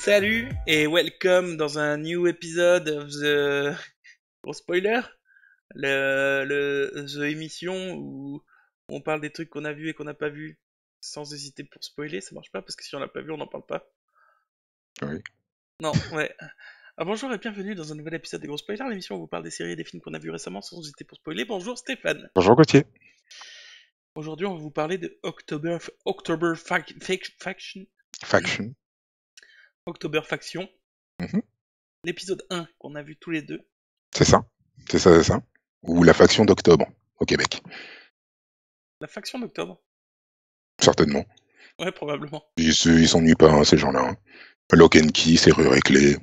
Salut et welcome dans un new episode of the... Gros spoiler, the émission où on parle des trucs qu'on a vus et qu'on n'a pas vus sans hésiter pour spoiler. Ça marche pas parce que si on l'a pas vu on n'en parle pas. Oui. Non, ouais. Bonjour et bienvenue dans un nouvel épisode des Gros Spoilers, l'émission où on vous parle des séries et des films qu'on a vus récemment sans hésiter pour spoiler. Bonjour Stéphane. Bonjour Gauthier. Aujourd'hui on va vous parler de Faction. Faction. October Faction, Mhm. l'épisode 1 qu'on a vu tous les deux. C'est ça. C'est ça, c'est ça. Ou la faction d'octobre au Québec. La faction d'octobre. Certainement. Ouais, probablement. Ils s'ennuient pas, hein, ces gens-là. Hein. Lock and key, serrure et clé.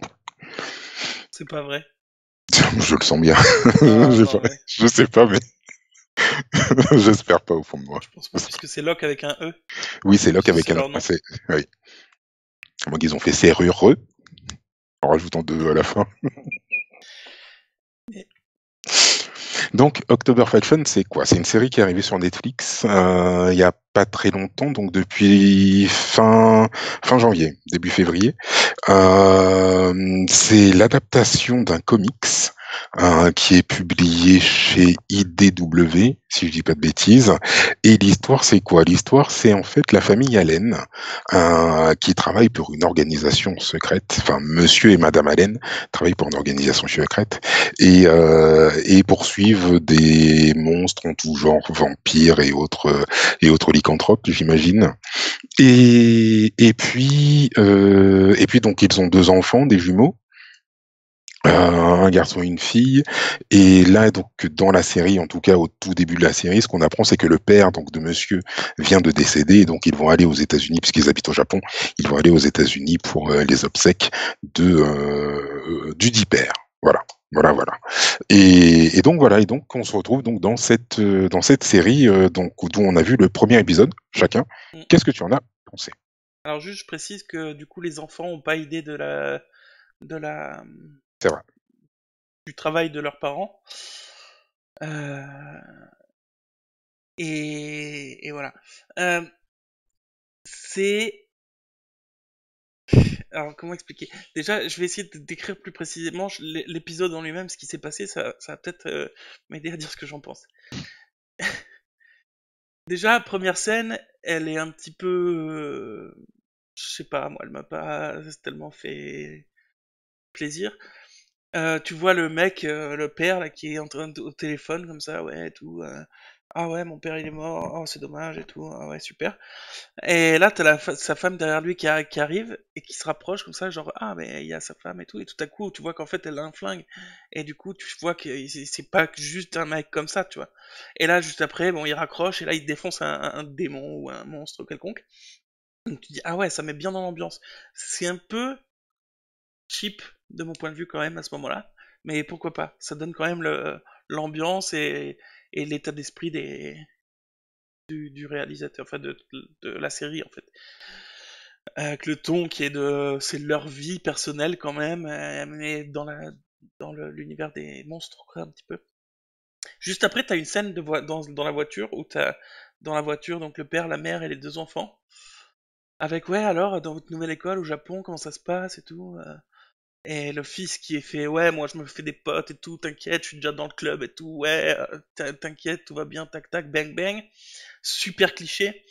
C'est pas vrai. Je le sens bien. Ah non, ouais. Je sais pas, mais j'espère pas au fond de moi. Je pense pas, puisque c'est Locke avec un E, Oui, c'est Lock puisque avec c'est un. leur nom. Oui. Moi, ils ont fait serrure en rajoutant deux à la fin. Mais- Donc, October Faction, c'est quoi? C'est une série qui est arrivée sur Netflix il y a pas très longtemps, donc depuis fin janvier, début février. C'est l'adaptation d'un comics qui est publié chez IDW, si je dis pas de bêtises. Et l'histoire, c'est quoi? L'histoire, c'est en fait la famille Allen qui travaille pour une organisation secrète. Enfin, Monsieur et Madame Allen travaillent pour une organisation secrète et poursuivent des monstres en tout genre, vampires et autres lycanthropes, j'imagine. Et puis donc ils ont deux enfants, des jumeaux, un garçon et une fille. Et là donc dans la série, en tout cas au tout début de la série, ce qu'on apprend c'est que le père donc de Monsieur vient de décéder et donc ils vont aller aux États-Unis puisqu'ils habitent au Japon. Ils vont aller aux États-Unis pour les obsèques du dit père. Voilà. Voilà, voilà. Et donc voilà, et donc on se retrouve donc dans cette série donc d'où on a vu le premier épisode chacun. Mm. Qu'est-ce que tu en as pensé? Alors juste, je précise que du coup, les enfants ont pas idée de la, C'est vrai. du travail de leurs parents. Euh, et voilà. Euh, c'est... Alors, comment expliquer? Déjà, je vais essayer de décrire plus précisément l'épisode en lui-même, ce qui s'est passé, ça va peut-être m'aider à dire ce que j'en pense. Déjà, première scène, elle est un petit peu... je sais pas, moi, elle m'a pas tellement fait plaisir. Tu vois le mec, le père, là, qui est en train au téléphone, comme ça, ouais, et tout. Ah ouais, mon père, il est mort, oh, c'est dommage, et tout. Ah ouais, super. Et là, t'as sa femme derrière lui qui arrive, et qui se rapproche, comme ça, genre, ah, mais il y a sa femme, et tout. Et tout à coup, tu vois qu'en fait, elle a un flingue. Et du coup, tu vois que c'est pas juste un mec comme ça, tu vois. Et là, juste après, bon, il raccroche, et là, il défonce un démon ou un monstre quelconque. Donc tu dis, ah ouais, ça met bien dans l'ambiance. C'est un peu cheap de mon point de vue quand même à ce moment-là, mais pourquoi pas? Ça donne quand même l'ambiance et l'état d'esprit du réalisateur, enfin de la série en fait. Avec le ton qui est c'est leur vie personnelle quand même, mais dans l'univers des monstres quoi, un petit peu. Juste après, t'as une scène dans la voiture où t'as dans la voiture donc le père, la mère et les deux enfants. Avec ouais alors dans votre nouvelle école au Japon comment ça se passe et tout. Et le fils qui est fait, ouais, moi je me fais des potes et tout, t'inquiète, je suis déjà dans le club et tout, ouais, t'inquiète, tout va bien, tac tac, bang bang. Super cliché.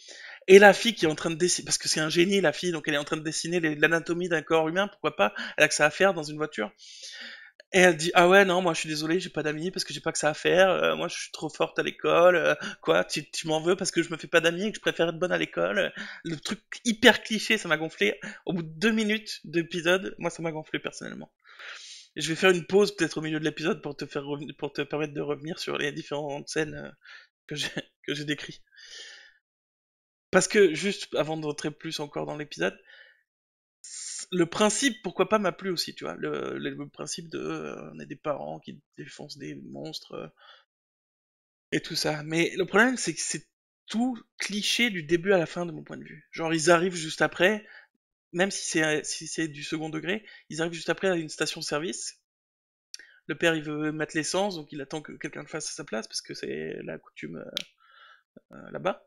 Et la fille qui est en train de dessiner, parce que c'est un génie la fille, donc elle est en train de dessiner l'anatomie d'un corps humain, pourquoi pas, elle a que ça à faire dans une voiture. Et elle dit, ah ouais, non, moi je suis désolé, j'ai pas d'amis parce que j'ai pas que ça à faire, moi je suis trop forte à l'école, quoi, tu m'en veux parce que je me fais pas d'amis et que je préfère être bonne à l'école. Le truc hyper cliché, ça m'a gonflé. Au bout de 2 minutes d'épisode, moi ça m'a gonflé personnellement. Je vais faire une pause peut-être au milieu de l'épisode pour pour te permettre de revenir sur les différentes scènes que j'ai que j'ai décrites. Parce que juste avant de rentrer plus encore dans l'épisode, le principe pourquoi pas m'a plu aussi, tu vois, le principe de on est des parents qui défoncent des monstres et tout ça. Mais le problème c'est que c'est tout cliché du début à la fin de mon point de vue. Genre ils arrivent juste après, même si c'est du second degré, ils arrivent juste après à une station-service. Le père, il veut mettre l'essence, donc il attend que quelqu'un le fasse à sa place, parce que c'est la coutume là-bas.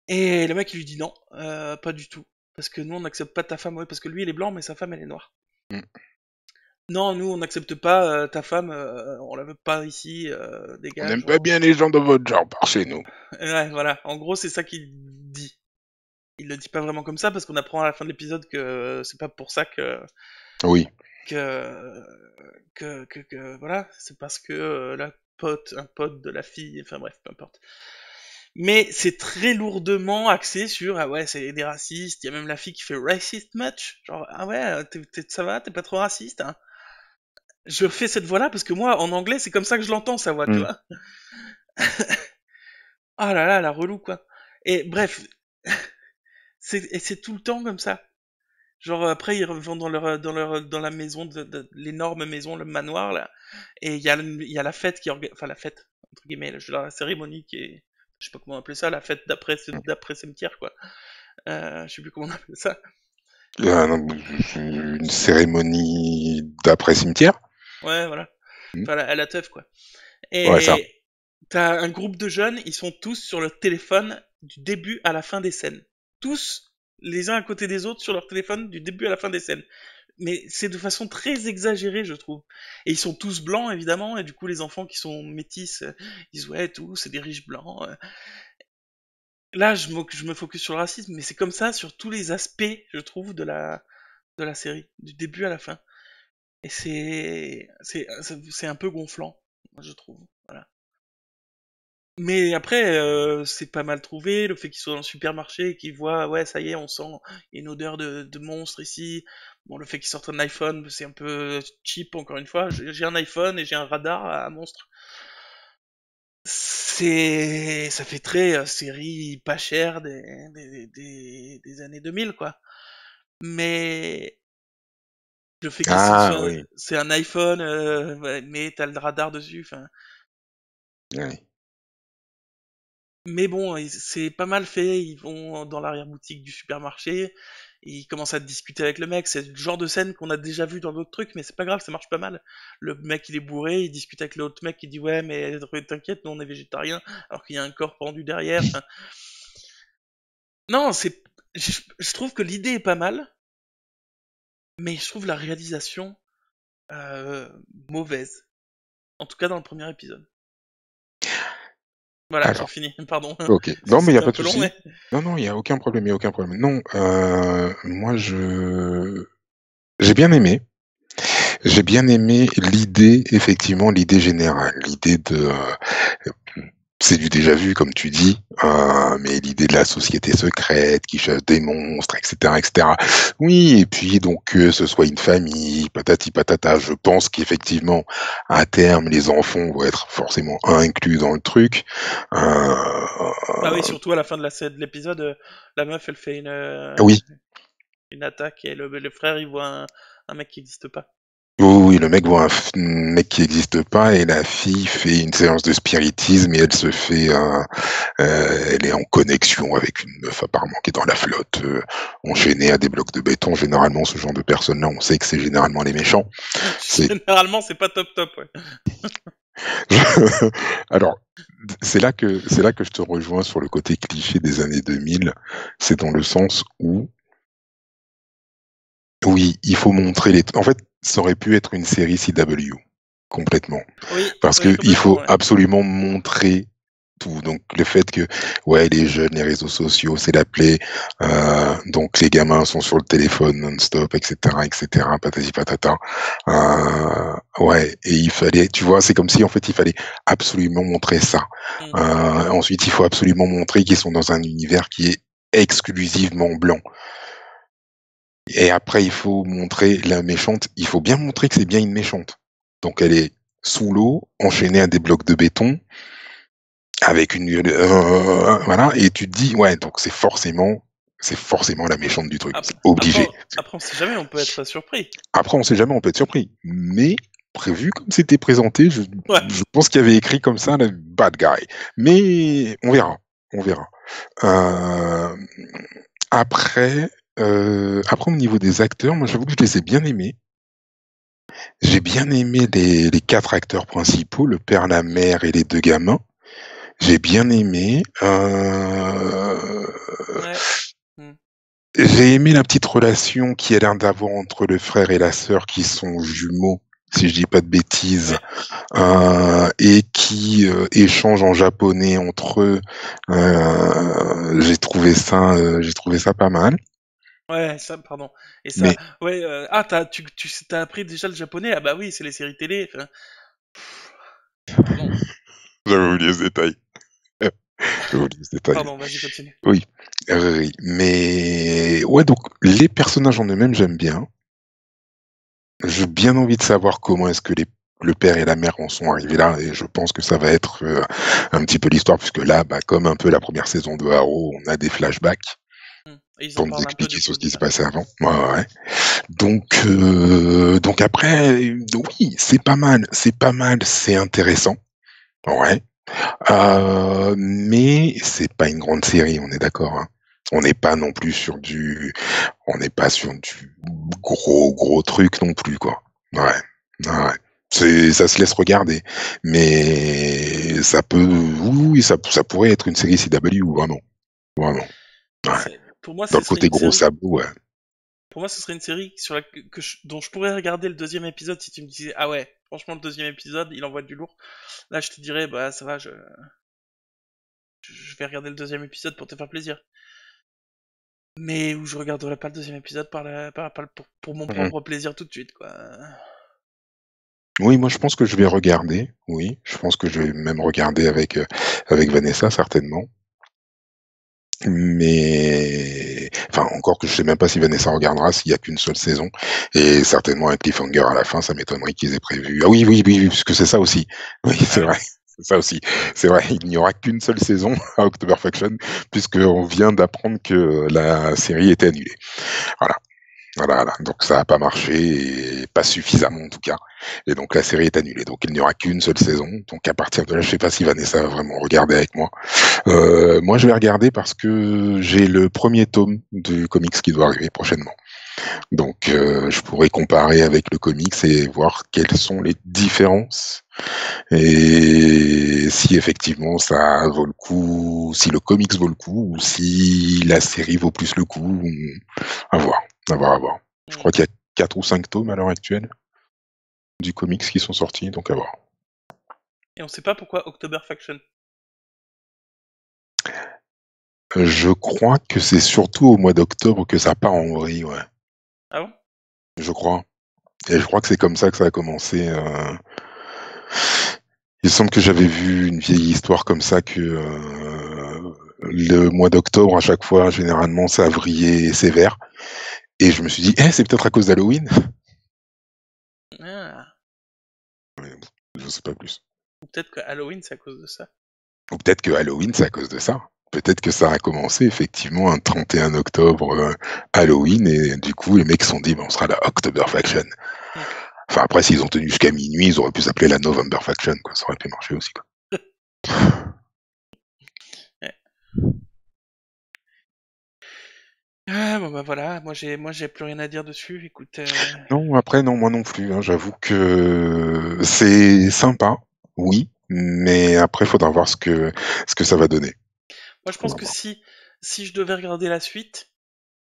Et le mec, il lui dit non, pas du tout. parce que nous on n'accepte pas ta femme, ouais, parce que lui il est blanc mais sa femme elle est noire. Mm. Non, nous on n'accepte pas ta femme, on la veut pas ici, On dégage. n'aime pas bien les gens de votre genre par chez nous. Ouais, voilà, en gros c'est ça qu'il dit. Il le dit pas vraiment comme ça parce qu'on apprend à la fin de l'épisode que c'est pas pour ça Oui. que, voilà, c'est parce que un pote de la fille, enfin bref, peu importe. Mais c'est très lourdement axé sur ah ouais, c'est des racistes, il y a même la fille qui fait racist much, genre ah ouais, ça va, t'es pas trop raciste, hein. Je fais cette voix-là parce que moi, en anglais, c'est comme ça que je l'entends, sa voix, tu Mm. vois. Ah là là, la relou, quoi. Et bref, et c'est tout le temps comme ça. Genre après ils vont dans la maison l'énorme maison, le manoir là, et il y a la fête enfin la fête entre guillemets, la cérémonie qui est, je sais pas comment appeler ça, la fête d'après cimetière quoi. Je sais plus comment on appelle ça. Non, une cérémonie d'après cimetière. Ouais voilà. Mm. Enfin la teuf quoi. Ouais, ça. Et t'as un groupe de jeunes, ils sont tous sur leur téléphone du début à la fin des scènes. Tous les uns à côté des autres sur leur téléphone du début à la fin des scènes. Mais c'est de façon très exagérée, je trouve. Et ils sont tous blancs, évidemment, et du coup, les enfants qui sont métis, ils disent ouais, tout, c'est des riches blancs. Là, je me focus sur le racisme, mais c'est comme ça sur tous les aspects, je trouve, de la série, du début à la fin. Et c'est un peu gonflant, moi, je trouve. Voilà. Mais après, c'est pas mal trouvé, le fait qu'ils soient dans le supermarché et qu'ils voient, ouais, ça y est, on sent il y a une odeur de monstre ici. Bon, le fait qu'ils sortent un iPhone, c'est un peu cheap, encore une fois. J'ai un iPhone et j'ai un radar à monstre. Ça fait très série pas chère des années 2000, quoi. Mais le fait qu'ils Ah oui. c'est un iPhone, ouais, mais t'as le radar dessus, enfin. Oui. Mais bon, c'est pas mal fait, ils vont dans l'arrière-boutique du supermarché, ils commencent à discuter avec le mec, c'est le genre de scène qu'on a déjà vu dans d'autres trucs, mais c'est pas grave, ça marche pas mal. Le mec il est bourré, il discute avec l'autre mec qui dit ouais mais t'inquiète, nous on est végétarien, alors qu'il y a un corps pendu derrière. Enfin, non, je trouve que l'idée est pas mal, mais je trouve la réalisation euh, mauvaise. En tout cas dans le premier épisode. Voilà, j'ai Alors, fini, pardon. ok. Non, mais il n'y a C'était un pas de peu long, souci. mais... Non, non, il n'y a aucun problème, il n'y a aucun problème. Non, moi, j'ai bien aimé. J'ai bien aimé l'idée, effectivement, l'idée générale, l'idée de, c'est du déjà vu, comme tu dis, mais l'idée de la société secrète qui chasse des monstres, etc., etc. Oui, et puis donc que ce soit une famille, patati patata. Je pense qu'effectivement, à terme, les enfants vont être forcément inclus dans le truc. Ah oui, surtout à la fin de l'épisode, la meuf elle fait Oui, une attaque et le frère il voit un mec qui n'existe pas. oui, oui, le mec voit mec qui n'existe pas et la fille fait une séance de spiritisme et elle se fait, elle est en connexion avec une meuf apparemment qui est dans la flotte, enchaînée à des blocs de béton. Généralement, ce genre de personnes-là, on sait que c'est généralement les méchants. C'est Généralement, c'est pas top top, ouais. alors, c'est là que je te rejoins sur le côté cliché des années 2000. C'est dans le sens où, oui, il faut montrer les. En fait, ça aurait pu être une série CW complètement. Oui, Parce oui, qu'il complètement, faut ouais. absolument montrer tout. Donc le fait que, ouais, les jeunes, les réseaux sociaux, c'est la plaie. Donc les gamins sont sur le téléphone non-stop, etc., patati patata. Ouais, et il fallait, tu vois, c'est comme si en fait il fallait absolument montrer ça. Mm. Ensuite, il faut absolument montrer qu'ils sont dans un univers qui est exclusivement blanc. Et après, il faut montrer la méchante. Il faut bien montrer que c'est bien une méchante. Donc elle est sous l'eau, enchaînée à des blocs de béton, avec une voilà, et tu te dis ouais, donc c'est forcément la méchante du truc, c'est obligé. Après, on sait jamais, on peut être surpris. Après, on sait jamais, on peut être surpris, mais prévu comme c'était présenté, Ouais. je pense qu'il y avait écrit comme ça, le bad guy. Mais on verra, on verra. Euh, après, après au niveau des acteurs, moi j'avoue que je les ai bien aimés. J'ai bien aimé les quatre acteurs principaux, le père, la mère et les deux gamins. J'ai bien aimé. Ouais. Mm. J'ai aimé la petite relation qui a l'air d'avoir entre le frère et la sœur qui sont jumeaux, si je dis pas de bêtises, Ouais, et qui échangent en japonais entre eux. J'ai trouvé ça pas mal. ouais, ça, pardon. Et ça, Mais ouais, t'as appris déjà le japonais? Ah bah oui, c'est les séries télé. Enfin, pardon, j'avais oublié ce détail. J'avais oublié ce détail. pardon, vas-y, continue. Oui, oui. Mais ouais, donc les personnages en eux-mêmes, j'aime bien. J'ai bien envie de savoir comment est-ce que le père et la mère en sont arrivés là, et je pense que ça va être un petit peu l'histoire, puisque là, bah, comme un peu la première saison de Arrow, on a des flashbacks Et ils en pour nous parlent un peu expliquer du ce coup qui se déjà. passait avant. Ouais, ouais, ouais. Donc après, oui, c'est pas mal, c'est intéressant. Ouais. Mais c'est pas une grande série, on est d'accord, hein. On n'est pas non plus sur on n'est pas sur du gros truc non plus, quoi. Ouais. Ouais. Ça se laisse regarder, mais ça peut, oui, ça pourrait être une série CW, vraiment, vraiment. Ouais. Pour moi, Dans ce le serait côté une gros série. sabot, ouais. Pour moi, ce serait une série dont je pourrais regarder le deuxième épisode si tu me disais, ah ouais, franchement, le deuxième épisode, il envoie du lourd. Là, je te dirais, bah ça va, je vais regarder le deuxième épisode pour te faire plaisir. Mais où je regarderai pas le deuxième épisode pour mon Mhm. propre plaisir tout de suite, quoi. Oui, moi je pense que je vais regarder. Oui, je pense que je vais même regarder avec Vanessa certainement. Mais enfin, encore que je sais même pas si Vanessa regardera s'il y a qu'une seule saison, et certainement un cliffhanger à la fin, ça m'étonnerait qu'ils aient prévu. Ah oui, oui, oui, oui, parce que c'est ça aussi. Oui, Ah c'est oui. vrai. C'est ça aussi. C'est vrai, il n'y aura qu'une seule saison à October Faction, puisqu'on vient d'apprendre que la série était annulée. Voilà. Voilà, voilà. Donc ça n'a pas marché, et pas suffisamment en tout cas. Et donc la série est annulée. Donc il n'y aura qu'une seule saison. Donc à partir de là, je sais pas si Vanessa va vraiment regarder avec moi. Moi, je vais regarder parce que j'ai le premier tome du comics qui doit arriver prochainement. Donc, je pourrais comparer avec le comics et voir quelles sont les différences et si effectivement ça vaut le coup, si le comics vaut le coup ou si la série vaut plus le coup. À voir, à voir, à voir. Je Hmm. crois qu'il y a 4 ou 5 tomes à l'heure actuelle du comics qui sont sortis, donc à voir. Et on sait pas pourquoi October Faction. Je crois que c'est surtout au mois d'octobre que ça part en vrille, ouais. Ah bon? Je crois. Et je crois que c'est comme ça que ça a commencé. Il semble que j'avais vu une vieille histoire comme ça que le mois d'octobre, à chaque fois, généralement, ça vrillait sévère. Et je me suis dit, c'est peut-être à cause d'Halloween. Ah. Mais bon, je sais pas plus. Ou peut-être que Halloween, c'est à cause de ça. Ou peut-être que Halloween, c'est à cause de ça. Peut-être que ça a commencé effectivement un 31 octobre Halloween et du coup les mecs se sont dit on sera la October Faction. Hmm. Enfin après s'ils ont tenu jusqu'à minuit ils auraient pu s'appeler la November Faction quoi, ça aurait pu marcher aussi quoi. Ouais. Ah bon bah voilà, moi j'ai plus rien à dire dessus. Écoute, Non après non moi non plus, hein, j'avoue que c'est sympa, oui, mais après faudra voir ce que ça va donner. moi je pense Faudra que voir. si je devais regarder la suite,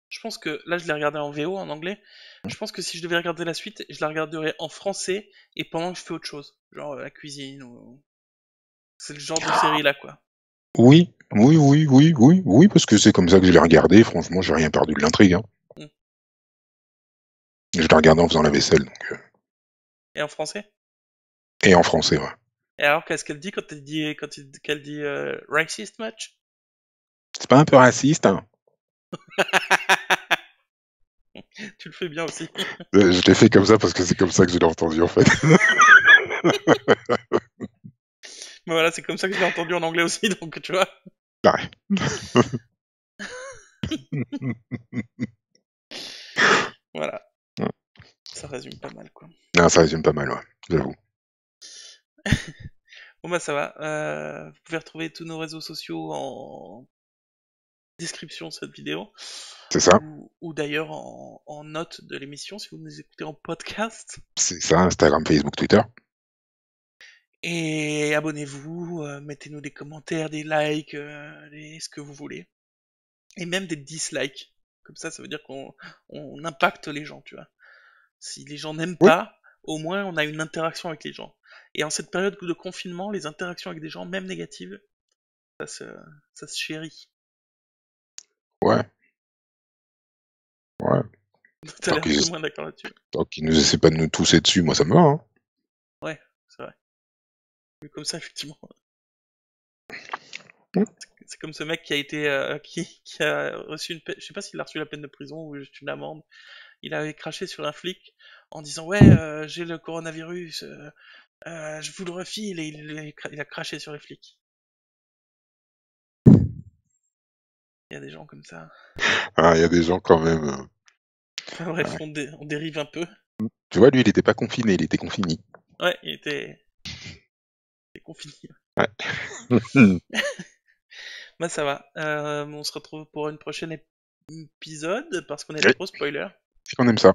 je pense que là je l'ai regardé en VO en anglais. Je pense que si je devais regarder la suite, je la regarderais en français et pendant que je fais autre chose, genre la cuisine ou c'est le genre de série là quoi. Oui, oui, oui, oui, oui, oui, parce que c'est comme ça que je l'ai regardé, franchement j'ai rien perdu de l'intrigue, hein. Hmm. Je l'ai regardé en faisant la vaisselle, donc, Et en français? et en français, ouais. Et alors qu'est-ce qu'elle dit qu'elle dit racist match? C'est pas un peu raciste, hein? Tu le fais bien aussi. Je l'ai fait comme ça parce que c'est comme ça que je l'ai entendu, en fait. Mais voilà, c'est comme ça que je l'ai entendu en anglais aussi, donc tu vois. Ouais. Voilà, ça résume pas mal quoi. Non, ça résume pas mal, ouais, j'avoue. Bon bah ça va. Vous pouvez retrouver tous nos réseaux sociaux en description de cette vidéo C'est ça, ou d'ailleurs en note de l'émission si vous nous écoutez en podcast. c'est ça, Instagram, Facebook, Twitter. Et abonnez-vous, mettez-nous des commentaires, des likes, ce que vous voulez. Et même des dislikes. Comme ça veut dire qu'on impacte les gens, tu vois. Si les gens n'aiment Oui, pas, au moins on a une interaction avec les gens. Et en cette période de confinement, les interactions avec des gens, même négatives, ça se, ça se chérit. ouais, ouais. T'as Tant l'air qu'ils plus ou moins d'accord là-dessus. tant qu'ils nous essaient pas de nous tousser dessus, moi ça me va, hein. Ouais, c'est vrai. Mais comme ça, effectivement. Mm. C'est comme ce mec qui a été, qui a reçu je sais pas s'il a reçu la peine de prison ou juste une amende. Il avait craché sur un flic en disant ouais, j'ai le coronavirus, je vous le refile, et il a craché sur les flics. Il y a des gens comme ça. Ah, il y a des gens quand même. Enfin bref, Ouais. on dérive un peu. Tu vois, lui, il était pas confiné, il était confini. Ouais, il était confiné. Ouais. Bah ça va. On se retrouve pour une prochaine épisode parce qu'on est Oui, trop spoiler. c'est qu'on aime ça.